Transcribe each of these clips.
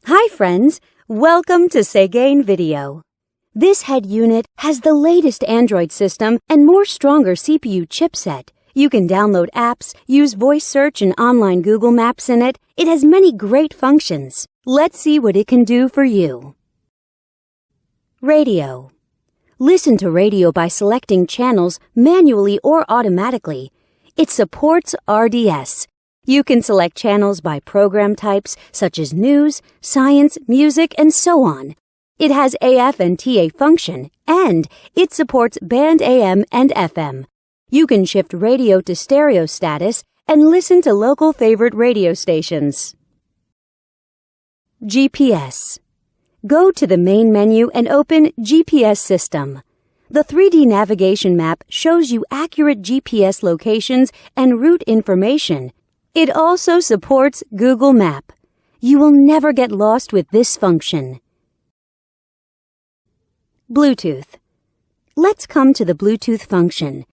Hi friends, welcome to Segain Video. This head unit has the latest Android system and more stronger CPU chipset. You can download apps, use voice search and online Google Maps in it. It has many great functions. Let's see what it can do for you. Radio. Listen to radio by selecting channels manually or automatically. It supports RDS. You can select channels by program types such as news, science, music, and so on. It has AF and TA function, and it supports band AM and FM. You can shift radio to stereo status and listen to local favorite radio stations. GPS. Go to the main menu and open GPS System. The 3D navigation map shows you accurate GPS locations and route information. It also supports Google Map. You will never get lost with this function. Bluetooth. Let's come to the Bluetooth function.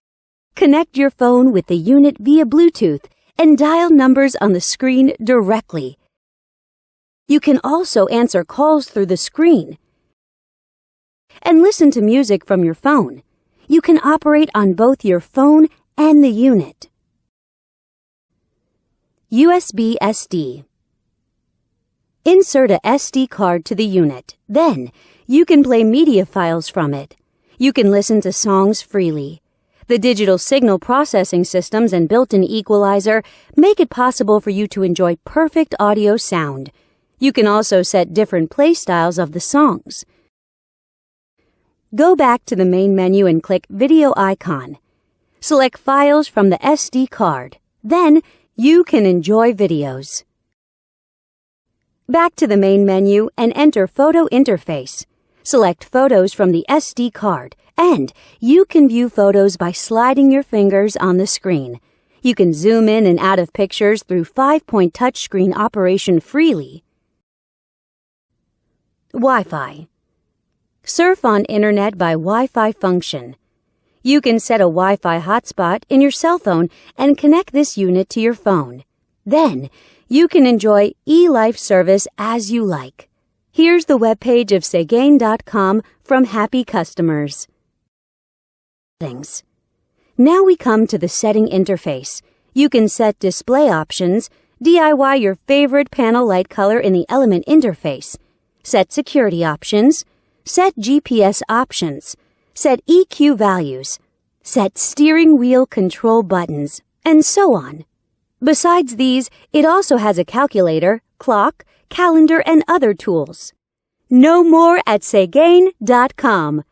Connect your phone with the unit via Bluetooth and dial numbers on the screen directly. You can also answer calls through the screen and listen to music from your phone. You can operate on both your phone and the unit. USB SD. Insert a SD card to the unit. Then, you can play media files from it. You can listen to songs freely. The digital signal processing systems and built-in equalizer make it possible for you to enjoy perfect audio sound. You can also set different play styles of the songs. Go back to the main menu and click Video icon. Select Files from the SD card. Then, you can enjoy videos. Back to the main menu and enter Photo Interface. Select photos from the SD card, and you can view photos by sliding your fingers on the screen. You can zoom in and out of pictures through 5-point touchscreen operation freely. Wi-Fi. Surf on Internet by Wi-Fi function. You can set a Wi-Fi hotspot in your cell phone and connect this unit to your phone. Then, you can enjoy eLife service as you like. Here's the webpage of Segain.com from happy customers. Settings. Now we come to the setting interface. You can set display options, DIY your favorite panel light color in the element interface, set security options, set GPS options, set EQ values, set steering wheel control buttons, and so on. Besides these, it also has a calculator, clock, calendar, and other tools. Know more at Segain.com.